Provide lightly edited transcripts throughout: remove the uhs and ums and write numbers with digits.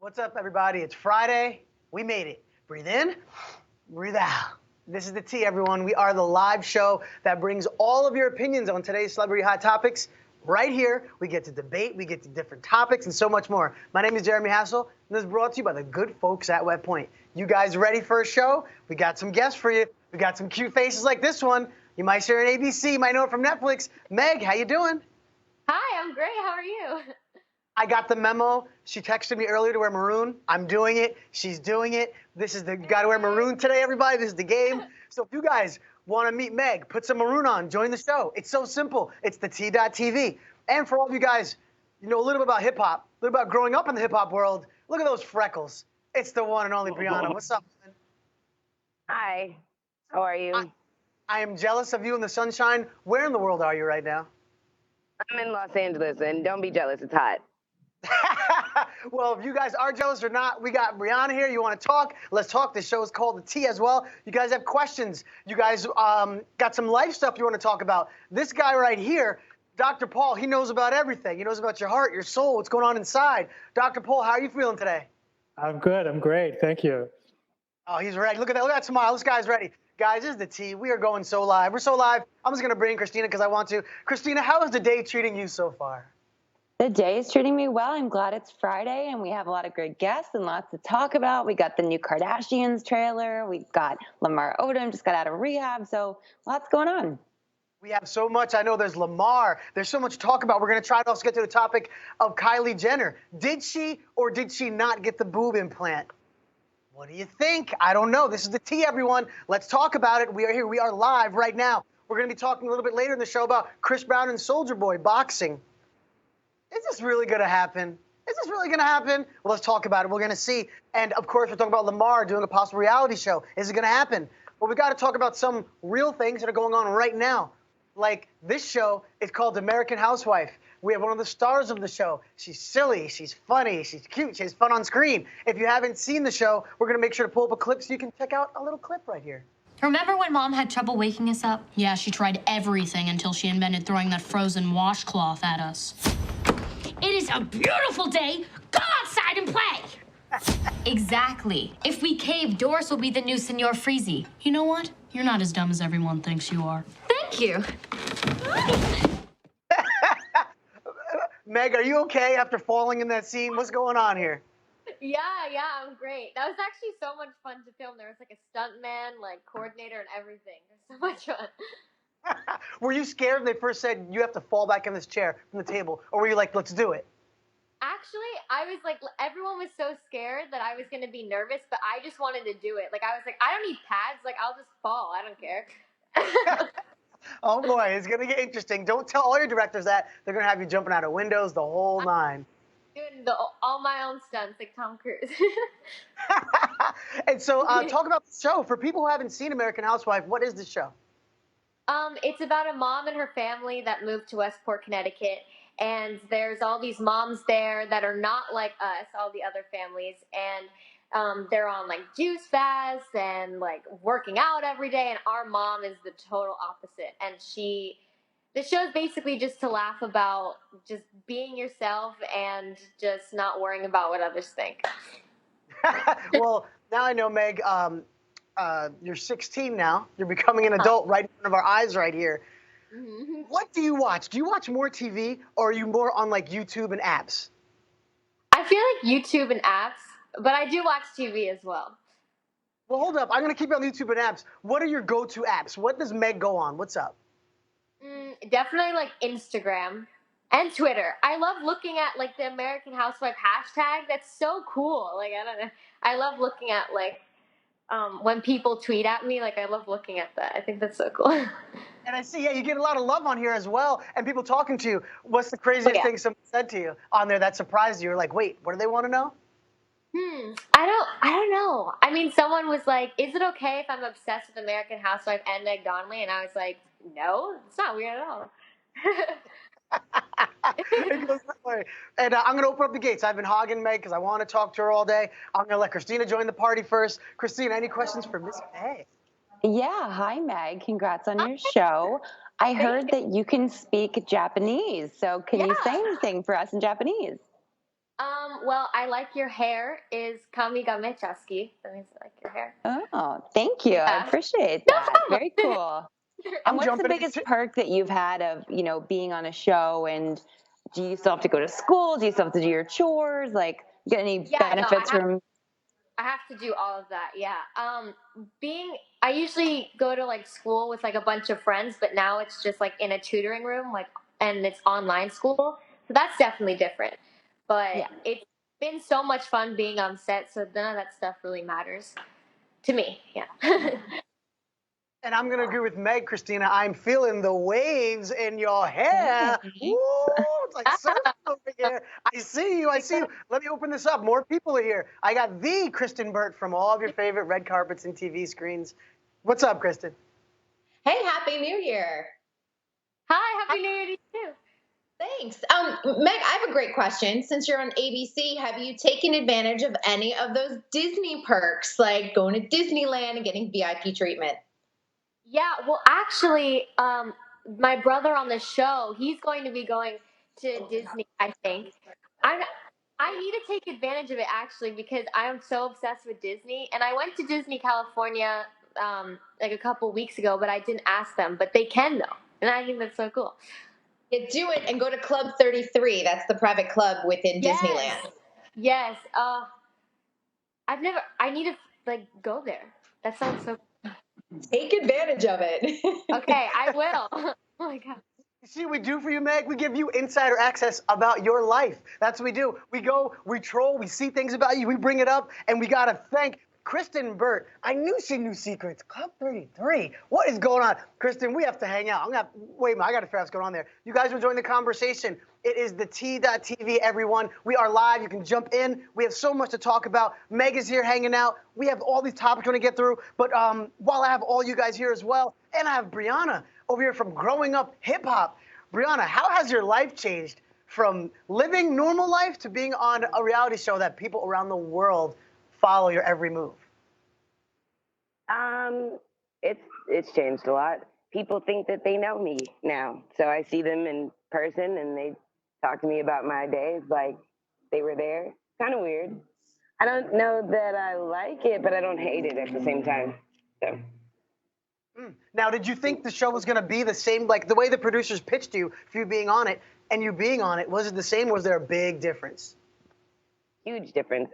What's up, everybody? It's Friday. We made it. Breathe in, breathe out. This is the Tea, everyone. We are the live show that brings all of your opinions on today's celebrity hot topics right here. We get to debate, we get to different topics, and so much more. My name is Jeremy Hassel, and this is brought to you by the good folks at Wetpaint. You guys ready for a show? We got some guests for you. We got some cute faces like this one. You might see her on ABC, you might know her from Netflix. Meg, how you doing? Hi, I'm great. How are you? I got the memo. She texted me earlier to wear maroon. I'm doing it. She's doing it. This is the got to wear maroon today, everybody. This is the game. So if you guys want to meet Meg, put some maroon on. Join the show. It's so simple. It's the T.TV. And for all of you guys, you know a little bit about hip hop, a little about growing up in the hip hop world. Look at those freckles. It's the one and only Briana. What's up, man? Hi. How are you? I am jealous of you in the sunshine. Where in the world are you right now? I'm in Los Angeles, and don't be jealous. It's hot. Well, if you guys are jealous or not, we got Briana here. You want to talk? Let's talk. This show is called The Tea as well. You guys have questions. You guys got some life stuff you want to talk about. This guy right here, Dr. Paul, he knows about everything. He knows about your heart, your soul, what's going on inside. Dr. Paul, how are you feeling today? I'm good. I'm great. Thank you. Oh, he's ready. Look at that. Look at that smile. This guy's ready. Guys, this is The Tea. We are going so live. We're so live. I'm just going to bring in Christina because I want to. Christina, how is the day treating you so far? The day is treating me well. I'm glad it's Friday, and we have a lot of great guests and lots to talk about. We got the new Kardashians trailer. We've got Lamar Odom just got out of rehab, so lots going on. We have so much. I know there's Lamar. There's so much to talk about. We're going to try to also get to the topic of Kylie Jenner. Did she or did she not get the boob implant? What do you think? I don't know. This is The Tea, everyone. Let's talk about it. We are here. We are live right now. We're going to be talking a little bit later in the show about Chris Brown and Soulja Boy boxing. Is this really going to happen? Is this really going to happen? Well, let's talk about it. We're going to see. And, of course, we're talking about Lamar doing a possible reality show. Is it going to happen? Well, we've got to talk about some real things that are going on right now. Like this show is called American Housewife. We have one of the stars of the show. She's silly. She's funny. She's cute. She has fun on screen. If you haven't seen the show, we're going to make sure to pull up a clip so you can check out a little clip right here. Remember when Mom had trouble waking us up? Yeah, she tried everything until she invented throwing that frozen washcloth at us. It is a beautiful day. Go outside and play. Exactly. If we cave, Doris will be the new Senor Freezy. You know what? You're not as dumb as everyone thinks you are. Thank you. Meg, are you okay after falling in that scene? What's going on here? Yeah, I'm great. That was actually so much fun to film. There was like a stuntman, like coordinator and everything. It was so much fun. Were you scared when they first said you have to fall back in this chair from the table? Or were you like, let's do it? Actually, I was like, everyone was so scared that I was going to be nervous, but I just wanted to do it. Like, I was like, I don't need pads. Like, I'll just fall. I don't care. Oh, boy, it's going to get interesting. Don't tell all your directors that. They're going to have you jumping out of windows, the whole nine. Doing all my own stunts, like Tom Cruise. And so talk about the show. For people who haven't seen American Housewife, what is the show? It's about a mom and her family that moved to Westport, Connecticut. And there's all these moms there that are not like us, all the other families. And they're on like juice fasts and like working out every day. And our mom is the total opposite. And the show is basically just to laugh about just being yourself and just not worrying about what others think. Well, now I know, Meg, you're 16 now. You're becoming an adult right in front of our eyes right here. Mm-hmm. What do you watch? Do you watch more TV or are you more on like YouTube and apps? I feel like YouTube and apps, but I do watch TV as well. Well, hold up. I'm going to keep you on YouTube and apps. What are your go-to apps? What does Meg go on? What's up? Definitely like Instagram and Twitter. I love looking at like the American Housewife hashtag. That's so cool. Like, I don't know. I love looking at like when people tweet at me. Like, I love looking at that. I think that's so cool. And I see, yeah, you get a lot of love on here as well, and people talking to you. What's the craziest thing someone said to you on there that surprised you? You're like, wait, what do they want to know? I don't know. I mean, someone was like, "Is it okay if I'm obsessed with American Housewife and Meg Donnelly?" And I was like, "No, it's not weird at all." It goes that way. And I'm going to open up the gates. I've been hogging Meg because I want to talk to her all day. I'm going to let Christina join the party first. Christina, any questions for Miss Meg? Yeah. Hi, Meg. Congrats on your show. I heard that you can speak Japanese. So can you say anything for us in Japanese? Well, I like your hair is kamigamechaski. That means I like your hair. Oh, thank you. I Yeah. appreciate No that. problem. Very cool. And I'm what's the jumping biggest into. perk that you've had of, being on a show? And do you still have to go to school? Do you still have to do your chores? Like, get any Yeah, no, benefits from? I have to do all of that. Yeah. I usually go to like school with like a bunch of friends, but now it's just like in a tutoring room, like, and it's online school. So that's definitely different. But Yeah. it's been so much fun being on set, so none of that stuff really matters to me. Yeah. And I'm gonna agree with Meg, Christina. I'm feeling the waves in your hair. Woo! It's like surfing over here. I see you. I see you. Let me open this up. More people are here. I got the Kristen Burt from all of your favorite red carpets and TV screens. What's up, Kristen? Hey, Happy New Year. Hi, Happy New Year to you too. Thanks. Meg, I have a great question. Since you're on ABC, have you taken advantage of any of those Disney perks, like going to Disneyland and getting VIP treatment? Yeah, well, actually, my brother on the show, he's going to be going to Disney, I think. I I need to take advantage of it actually because I am so obsessed with Disney, and I went to Disney California like a couple weeks ago, but I didn't ask them, but they can though, and I think that's so cool. Yeah, do it and go to Club 33. That's the private club within Yes, Disneyland. yes. I've never. I need to like go there. That sounds so. Take advantage of it. Okay, I will. Oh my god. You see what we do for you, Meg? We give you insider access about your life. That's what we do. We go, we troll, we see things about you, we bring it up, and we gotta thank Kristen Burt. I knew she knew secrets. Club 33. What is going on? Kristen, we have to hang out. Wait a minute, I gotta figure out what's going on there. You guys will join the conversation. It is the T.TV, everyone. We are live. You can jump in. We have so much to talk about. Meg is here hanging out. We have all these topics we're gonna get through. But while I have all you guys here as well, and I have Briana over here from Growing Up Hip Hop. Briana, how has your life changed from living normal life to being on a reality show that people around the world follow your every move? It's changed a lot. People think that they know me now, so I see them in person and they talk to me about my days like they were there. Kind of weird. I don't know that I like it, but I don't hate it at the same time. So. Now, did you think the show was going to be the same, like the way the producers pitched you for you being on it and you being on it? Was it the same? Or was there a big difference? Huge difference.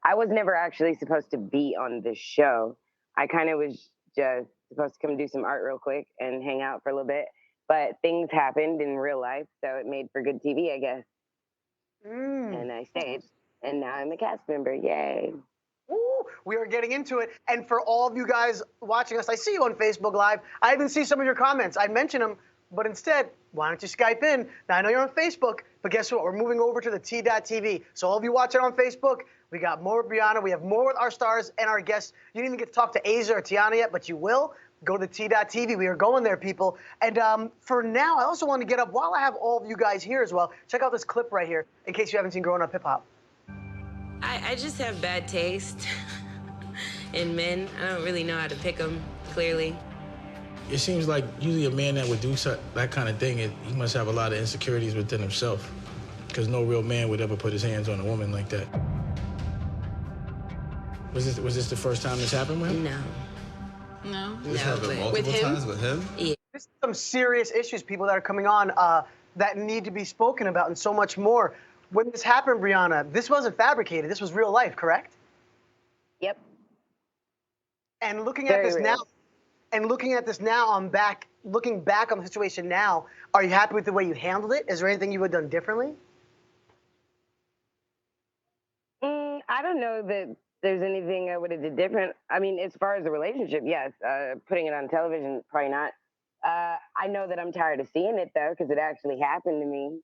I was never actually supposed to be on this show. I kind of was just supposed to come do some art real quick and hang out for a little bit. But things happened in real life, so it made for good TV, I guess. And I stayed, and now I'm a cast member. Yay. Ooh, we are getting into it. And for all of you guys watching us, I see you on Facebook Live. I even see some of your comments. I mention them, but instead, why don't you Skype in? Now, I know you're on Facebook, but guess what? We're moving over to the T.TV. So all of you watching on Facebook, we got more with Briana. We have more with our stars and our guests. You didn't even get to talk to Asia or Tiana yet, but you will. Go to T.TV. We are going there, people. And for now, I also want to get up, while I have all of you guys here as well, check out this clip right here, in case you haven't seen Growing Up Hip Hop. I just have bad taste in men. I don't really know how to pick them, clearly. It seems like usually a man that would do that kind of thing, he must have a lot of insecurities within himself, because no real man would ever put his hands on a woman like that. Was this the first time this happened with him? No. No? No, Happened multiple times with him? Yeah. There's some serious issues, people that are coming on that need to be spoken about and so much more. When this happened, Briana, this wasn't fabricated. This was real life, correct? Yep. And looking at this now, looking back on the situation now, are you happy with the way you handled it? Is there anything you would have done differently? I don't know that there's anything I would have did different. I mean, as far as the relationship, yes. Putting it on television, probably not. I know that I'm tired of seeing it, though, because it actually happened to me.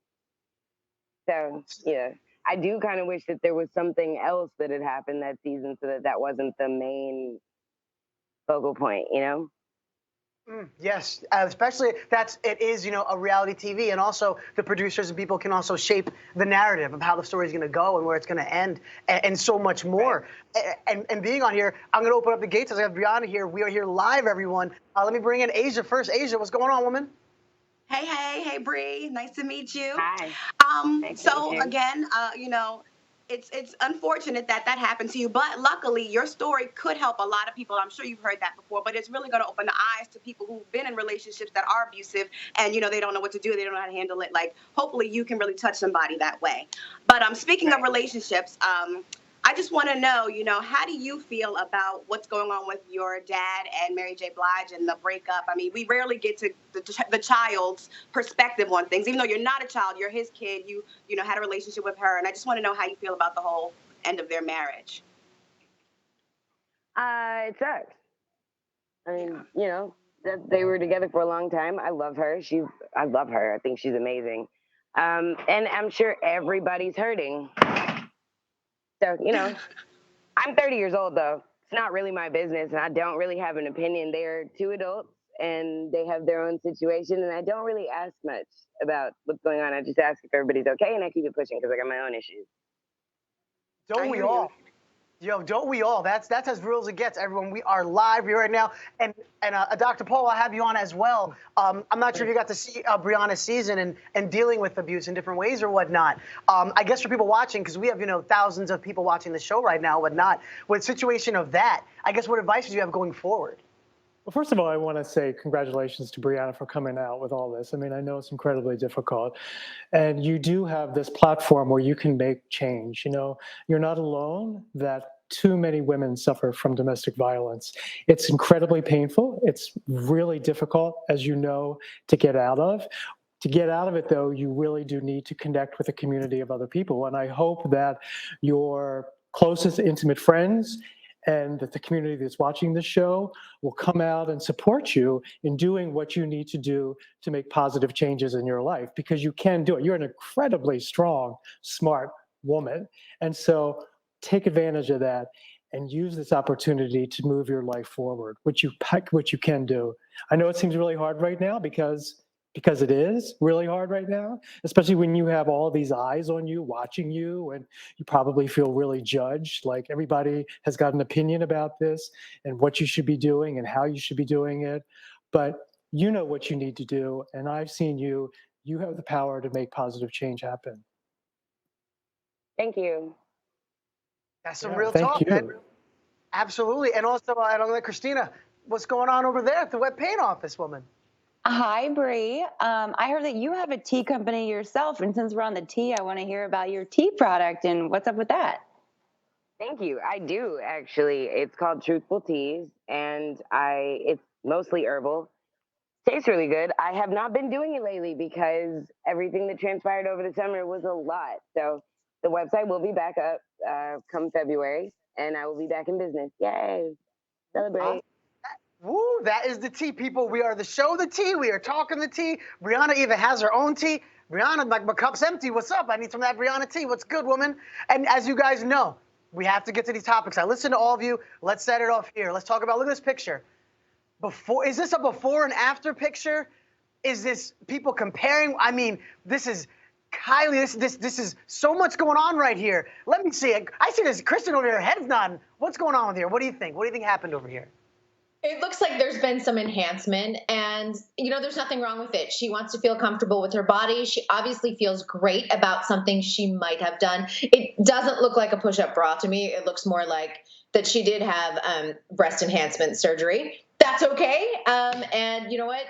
So, yeah, I do kind of wish that there was something else that had happened that season so that wasn't the main focal point, you know? Yes, especially it is, a reality TV, and also the producers and people can also shape the narrative of how the story is going to go and where it's going to end, and so much more. Right. And being on here, I'm going to open up the gates as I have Briana here. We are here live, everyone. Let me bring in Asia first. Asia, what's going on, woman? Hey, Bree. Nice to meet you. Hi. So again, it's unfortunate that that happened to you, but luckily your story could help a lot of people. I'm sure you've heard that before, but it's really going to open the eyes to people who've been in relationships that are abusive, and they don't know what to do, they don't know how to handle it. Like, hopefully you can really touch somebody that way. But speaking of relationships, I just want to know, how do you feel about what's going on with your dad and Mary J. Blige and the breakup? I mean, we rarely get to the child's perspective on things. Even though you're not a child, you're his kid. You had a relationship with her, and I just want to know how you feel about the whole end of their marriage. It sucks. I mean, that they were together for a long time. I love her. I love her. I think she's amazing. And I'm sure everybody's hurting. So, I'm 30 years old, though. It's not really my business, and I don't really have an opinion. They're two adults, and they have their own situation, and I don't really ask much about what's going on. I just ask if everybody's okay, and I keep it pushing because I got my own issues. Don't we all? Yo, don't we all? That's as real as it gets, everyone. We are live here right now, and Dr. Paul, I'll have you on as well. I'm not sure if you got to see Briana's season and dealing with abuse in different ways or whatnot. I guess for people watching, because we have thousands of people watching the show right now, whatnot. With a situation of that, I guess what advice do you have going forward? Well, first of all, I want to say congratulations to Briana for coming out with all this. I mean, I know it's incredibly difficult. And you do have this platform where you can make change. You're not alone, that too many women suffer from domestic violence. It's incredibly painful. It's really difficult, as you know, to get out of. To get out of it, though, you really do need to connect with a community of other people. And I hope that your closest intimate friends and that the community that's watching this show will come out and support you in doing what you need to do to make positive changes in your life, because you can do it. You're an incredibly strong, smart woman. And so take advantage of that and use this opportunity to move your life forward, which you can do. I know it seems really hard right now because it is really hard right now, especially when you have all these eyes on you, watching you, and you probably feel really judged. Like, everybody has got an opinion about this and what you should be doing and how you should be doing it. But you know what you need to do, and I've seen you. You have the power to make positive change happen. Thank you. That's some real talk, man. Absolutely. And also, I don't know, Christina, what's going on over there at the Wetpaint office, woman? Hi, Bri. I heard that you have a tea company yourself, and since we're on the tea, I want to hear about your tea product and what's up with that. Thank you. I do, actually. It's called Truthful Teas, and it's mostly herbal. Tastes really good. I have not been doing it lately because everything that transpired over the summer was a lot. So the website will be back up come February, and I will be back in business. Yay! Celebrate. Woo, that is the tea, people. We are the show the tea. We are talking the tea. Briana even has her own tea. Briana, my cup's empty. What's up? I need some of that Briana tea. What's good, woman? And as you guys know, we have to get to these topics. I listen to all of you. Let's set it off here. Let's talk about, look at this picture. Is this a before and after picture? Is this people comparing? I mean, this is Kylie, this is so much going on right here. Let me see it. I see this Kristen over here, head's nodding. What's going on with here? What do you think? What do you think happened over here? It looks like there's been some enhancement, and there's nothing wrong with it. She wants to feel comfortable with her body. She obviously feels great about something she might have done. It doesn't look like a push-up bra to me. It looks more like that she did have breast enhancement surgery. That's okay. And you know what?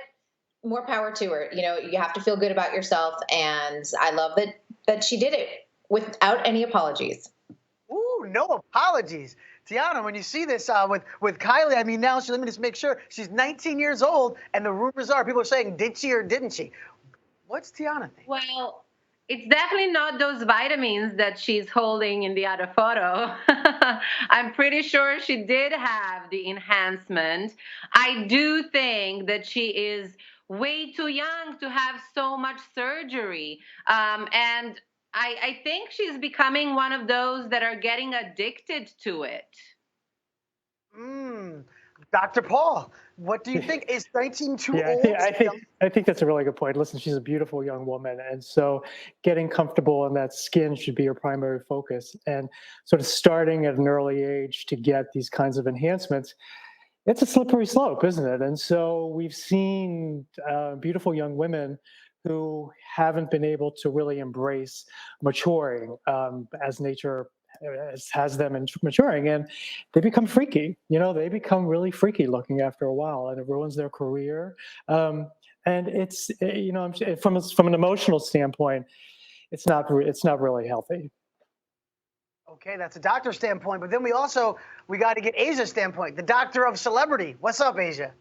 More power to her. You have to feel good about yourself, and I love that she did it without any apologies. Ooh, no apologies. Tiana, when you see this with Kylie, I mean, now let me just make sure, she's 19 years old, and the rumors are, people are saying, did she or didn't she? What's Tiana think? Well, it's definitely not those vitamins that she's holding in the other photo. I'm pretty sure she did have the enhancement. I do think that she is way too young to have so much surgery. And I think she's becoming one of those that are getting addicted to it. Dr. Paul, what do you think? Is 19 too old? I think that's a really good point. Listen, she's a beautiful young woman, and so getting comfortable in that skin should be her primary focus. And sort of starting at an early age to get these kinds of enhancements, it's a slippery slope, isn't it? And so we've seen beautiful young women who haven't been able to really embrace maturing as nature has them maturing, and they become freaky. They become really freaky looking after a while, and it ruins their career. And it's from an emotional standpoint, it's not really healthy. Okay, that's a doctor standpoint, but then we got to get Asia's standpoint, the doctor of celebrity. What's up, Asia?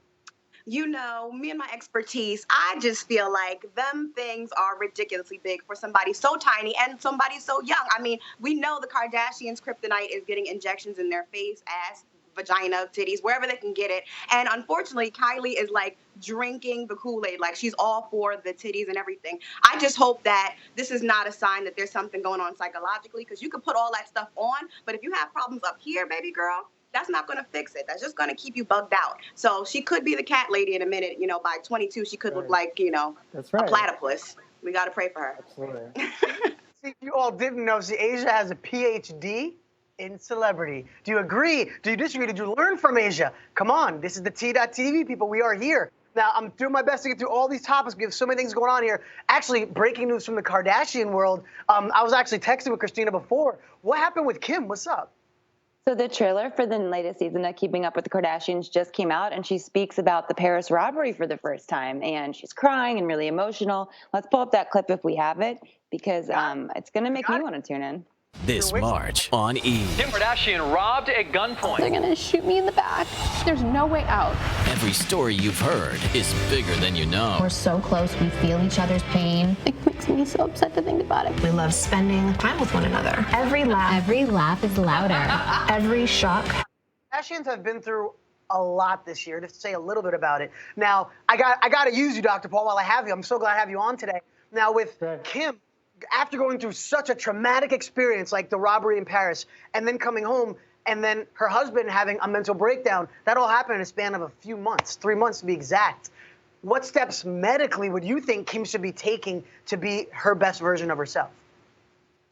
Me and my expertise, I just feel like them things are ridiculously big for somebody so tiny and somebody so young. I mean, we know the Kardashians' kryptonite is getting injections in their face, ass, vagina, titties, wherever they can get it. And unfortunately, Kylie is like drinking the Kool-Aid. Like, she's all for the titties and everything. I just hope that this is not a sign that there's something going on psychologically, because you can put all that stuff on, but if you have problems up here, baby girl, that's not going to fix it. That's just going to keep you bugged out. So she could be the cat lady in a minute. By 22, she could look like, That's right. a platypus. We got to pray for her. Absolutely. See, you all didn't know. See, Asia has a PhD in celebrity. Do you agree? Do you disagree? Did you learn from Asia? Come on. This is the T.TV, people. We are here. Now, I'm doing my best to get through all these topics. We have so many things going on here. Actually, breaking news from the Kardashian world. I was actually texting with Christina before. What happened with Kim? What's up? So the trailer for the latest season of Keeping Up with the Kardashians just came out, and she speaks about the Paris robbery for the first time, and she's crying and really emotional. Let's pull up that clip if we have it, because it's going to make me want to tune in. This March on E! Kim Kardashian robbed at gunpoint. They're gonna shoot me in the back. There's no way out. Every story you've heard is bigger than you know. We're so close, we feel each other's pain. It makes me so upset to think about it. We love spending time with one another. Every laugh is louder. Every shock. Kardashians have been through a lot this year. To say a little bit about it. Now, I got to use you, Dr. Paul, while I have you. I'm so glad I have you on today. Now, with Kim, after going through such a traumatic experience like the robbery in Paris, and then coming home, and then her husband having a mental breakdown, that all happened in a span of a few months, 3 months to be exact. What steps medically would you think Kim should be taking to be her best version of herself?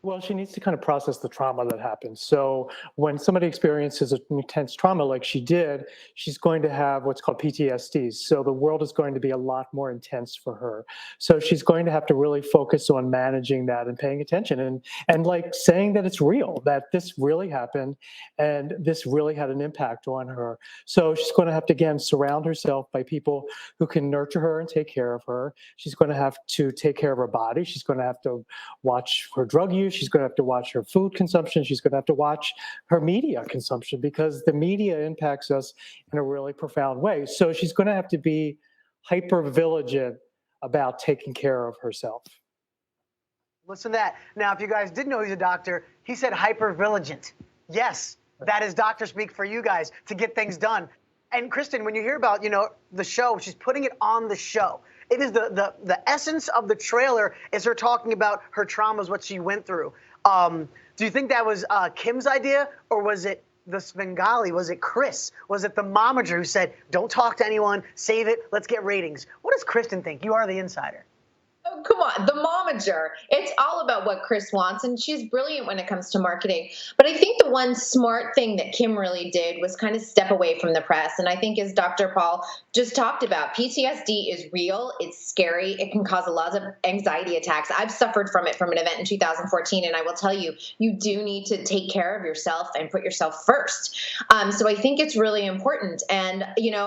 Well, she needs to kind of process the trauma that happened. So when somebody experiences an intense trauma like she did, she's going to have what's called PTSD. So the world is going to be a lot more intense for her. So she's going to have to really focus on managing that and paying attention and like saying that it's real, that this really happened and this really had an impact on her. So she's going to have to, again, surround herself by people who can nurture her and take care of her. She's going to have to take care of her body. She's going to have to watch her drug use. She's going to have to watch her food consumption. She's going to have to watch her media consumption, because the media impacts us in a really profound way. So she's going to have to be hyper vigilant about taking care of herself. Listen to that. Now, if you guys didn't know he's a doctor, he said hyper vigilant. Yes, that is doctor speak for you guys to get things done. And Kristen, when you hear about, the show, she's putting it on the show. It is the essence of the trailer is her talking about her traumas, what she went through. Do you think that was Kim's idea, or was it the Svengali? Was it Chris? Was it the momager who said, don't talk to anyone, save it, let's get ratings? What does Kristen think? You are the insider. Oh, come on, the momager. It's all about what Chris wants, and she's brilliant when it comes to marketing. But I think the one smart thing that Kim really did was kind of step away from the press. And I think, as Dr. Paul just talked about, PTSD is real. It's scary. It can cause a lot of anxiety attacks. I've suffered from it from an event in 2014, and I will tell you, you do need to take care of yourself and put yourself first. So I think it's really important. And,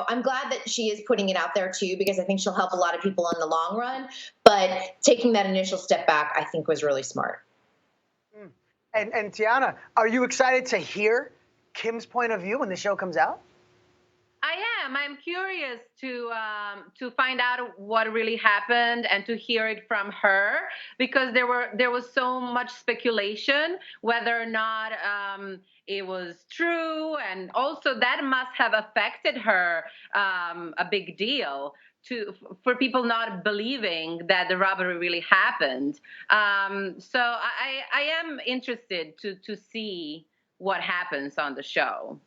I'm glad that she is putting it out there, too, because I think she'll help a lot of people in the long run. But taking that initial step back, I think, was really smart. And Tiana, are you excited to hear Kim's point of view when the show comes out? I am. I'm curious to find out what really happened and to hear it from her, because there was so much speculation whether or not it was true, and also that must have affected her a big deal. For people not believing that the robbery really happened. So I am interested to see what happens on the show.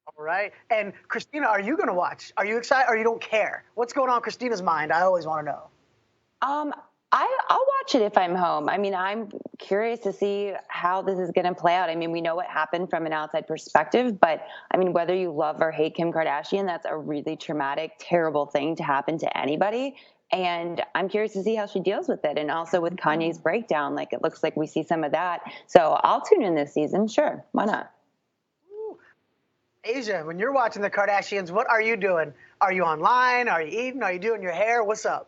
All right. And Christina, are you going to watch? Are you excited, or you don't care? What's going on in Christina's mind? I always want to know. I'll watch it if I'm home. I mean, I'm curious to see how this is going to play out. I mean, we know what happened from an outside perspective, but I mean, whether you love or hate Kim Kardashian, that's a really traumatic, terrible thing to happen to anybody. And I'm curious to see how she deals with it. And also with Kanye's breakdown, like it looks like we see some of that. So I'll tune in this season. Sure. Why not? Asia, when you're watching the Kardashians, what are you doing? Are you online? Are you eating? Are you doing your hair? What's up?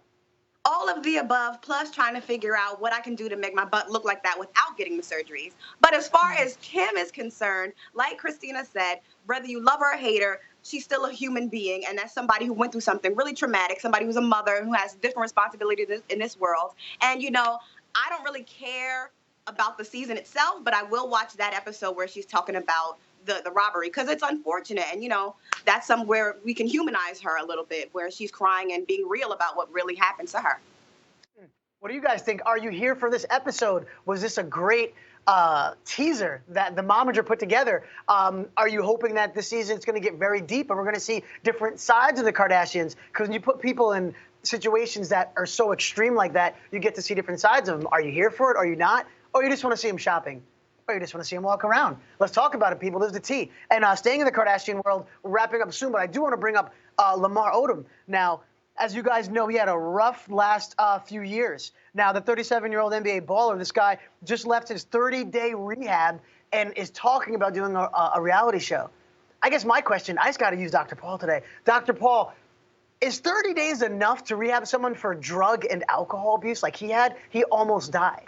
All of the above, plus trying to figure out what I can do to make my butt look like that without getting the surgeries. But as far as Kim is concerned, like Christina said, whether you love her or hate her, she's still a human being, and that's somebody who went through something really traumatic, somebody who's a mother who has different responsibilities in this world. And, you know, I don't really care about the season itself, but I will watch that episode where she's talking about the robbery, because it's unfortunate, and, you know, that's somewhere we can humanize her a little bit, where she's crying and being real about what really happened to her. What do you guys think? Are you here for this episode? Was this a great teaser that the momager put together? Are you hoping that this season it's going to get very deep and we're going to see different sides of the Kardashians? Because when you put people in situations that are so extreme like that, you get to see different sides of them. Are you here for it? Are you not? Or you just want to see them shopping? Or you just want to see them walk around? Let's talk about it, people. There's the tea. And staying in the Kardashian world, we're wrapping up soon, but I do want to bring up Lamar Odom. Now, as you guys know, he had a rough last few years. Now, the 37-year-old NBA baller, this guy just left his 30-day rehab and is talking about doing a reality show. I guess my question, I just got to use Dr. Paul today. Dr. Paul, is 30 days enough to rehab someone for drug and alcohol abuse like he had? He almost died.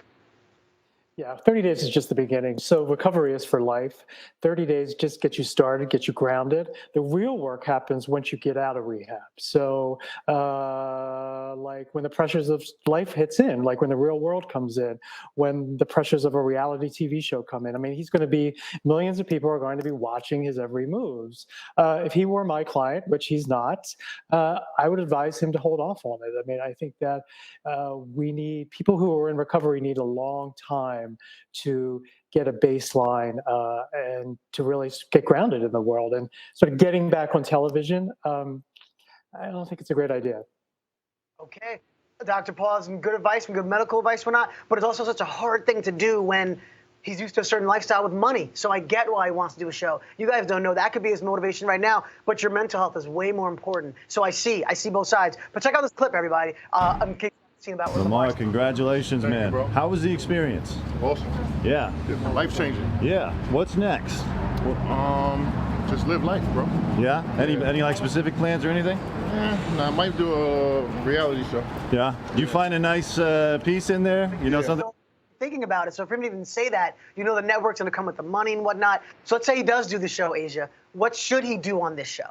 Yeah, 30 days is just the beginning. So recovery is for life. 30 days just get you started, get you grounded. The real work happens once you get out of rehab. So like when the pressures of life hits in, like when the real world comes in, when the pressures of a reality TV show come in. I mean, he's going to be, millions of people are going to be watching his every moves. If he were my client, which he's not, I would advise him to hold off on it. I mean, I think that we need, people who are in recovery need a long time to get a baseline and to really get grounded in the world. And sort of getting back on television, I don't think it's a great idea. Okay. Dr. Paul has some good advice, some good medical advice, whatnot, but it's also such a hard thing to do when he's used to a certain lifestyle with money. So I get why he wants to do a show. You guys don't know that could be his motivation right now, but your mental health is way more important. So I see both sides. But check out this clip, everybody. I'm seeing about Lamar, congratulations, man. How was the experience? Awesome. Yeah. Life changing. Yeah. What's next? Well, just live life, bro. Yeah. Any like specific plans or anything? I might do a reality show. Yeah. Do you find a nice piece in there? You know something? Thinking about it, so for him to even say that, you know the network's going to come with the money and whatnot. So let's say he does do the show, Asia. What should he do on this show?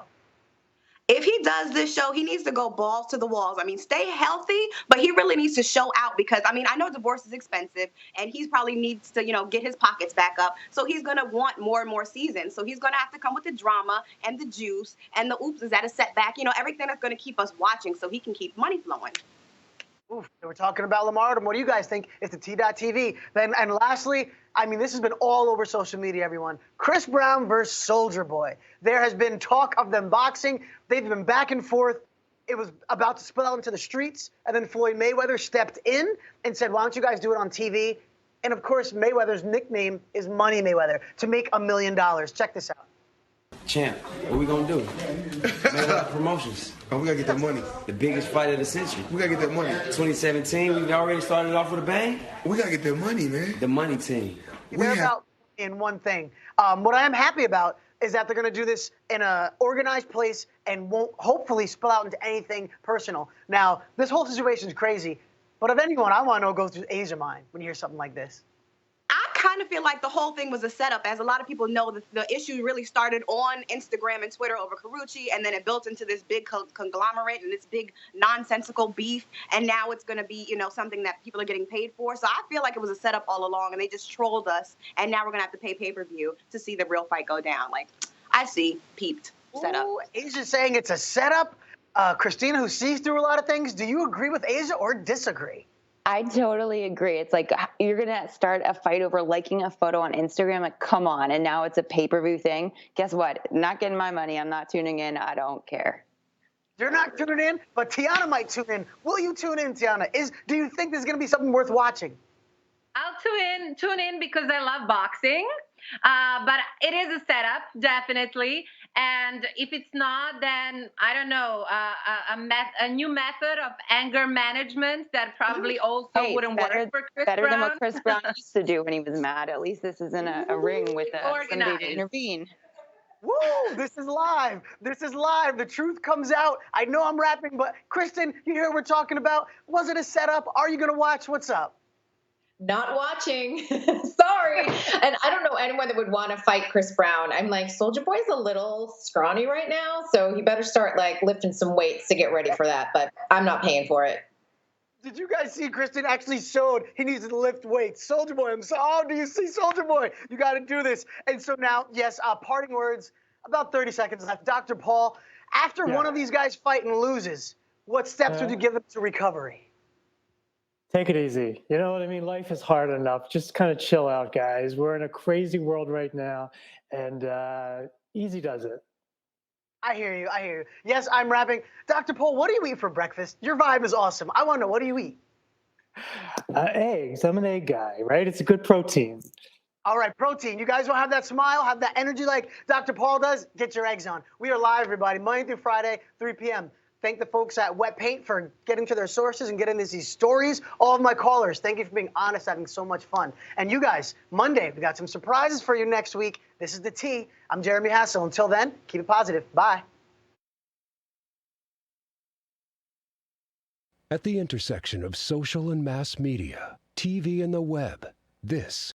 If he does this show, he needs to go balls to the walls. I mean, stay healthy, but he really needs to show out because, I mean, I know divorce is expensive and he probably needs to, you know, get his pockets back up. So he's going to want more and more seasons. So he's going to have to come with the drama and the juice and the oops, is that a setback? You know, everything that's going to keep us watching so he can keep money flowing. Oof, we're talking about Lamar Odom. What do you guys think? It's the T.TV. Then, and lastly, I mean, this has been all over social media, everyone. Chris Brown versus Soulja Boy. There has been talk of them boxing. They've been back and forth. It was about to spill out into the streets, and then Floyd Mayweather stepped in and said, why don't you guys do it on TV? And, of course, Mayweather's nickname is Money Mayweather, to make $1 million. Check this out. Champ, what we gonna do? Mayweather Promotions. Oh, we gotta get that money. The biggest fight of the century. We gotta get that money. 2017, we've already started off with a bang. We gotta get that money, man. The money team. They're about in one thing. What I am happy about is that they're going to do this in an organized place and won't hopefully spill out into anything personal. Now, this whole situation is crazy, but of anyone, I want to know what goes through Asia's mind when you hear something like this. I kind of feel like the whole thing was a setup. As a lot of people know, the issue really started on Instagram and Twitter over Karrueche, and then it built into this big conglomerate and this big nonsensical beef, and now it's going to be, you know, something that people are getting paid for. So I feel like it was a setup all along, and they just trolled us, and now we're going to have to pay pay-per-view to see the real fight go down. Like, I see, peeped, setup. Ooh, Asia's saying it's a setup. Christina, who sees through a lot of things, do you agree with Asia or disagree? I totally agree. It's like you're going to start a fight over liking a photo on Instagram. Like, come on. And now it's a pay-per-view thing. Guess what? Not getting my money. I'm not tuning in. I don't care. You're not tuning in, but Tiana might tune in. Will you tune in, Tiana? Do you think there's going to be something worth watching? I'll tune in because I love boxing. But it is a setup, definitely. And if it's not, then I don't know, a new method of anger management that probably also Hey, wouldn't better, work for Chris better than Brown. what Chris Brown used to do when he was mad. At least this isn't a ring with somebody to Organized. intervene. Woo! This is live. This is live. The truth comes out. I know I'm rapping, but Kristen, you hear what we're talking about? Was it a setup? Are you gonna watch? What's up? Not watching. Sorry. And I don't know anyone that would want to fight Chris Brown. I'm like, Soldier Boy's a little scrawny right now, so he better start like lifting some weights to get ready for that. But I'm not paying for it. Did you guys see Kristen actually showed he needs to lift weights? Soldier Boy, oh, do you see Soldier Boy? You got to do this. And so now, yes, parting words, about 30 seconds left. Dr. Paul, after one of these guys fight and loses, what steps would you give them to recovery? Take it easy. You know what I mean? Life is hard enough. Just kind of chill out, guys. We're in a crazy world right now, and easy does it. I hear you. I hear you. Yes, I'm rapping. Dr. Paul, what do you eat for breakfast? Your vibe is awesome. I want to know, what do you eat? Eggs. I'm an egg guy, right? It's a good protein. All right, protein. You guys will have that smile, have that energy like Dr. Paul does. Get your eggs on. We are live, everybody, Monday through Friday, 3 p.m. Thank the folks at Wetpaint for getting to their sources and getting these stories. All of my callers, thank you for being honest, having so much fun. And you guys, Monday, we got some surprises for you next week. This is The T. I'm Jeremy Hassel. Until then, keep it positive. Bye. At the intersection of social and mass media, TV and the web, this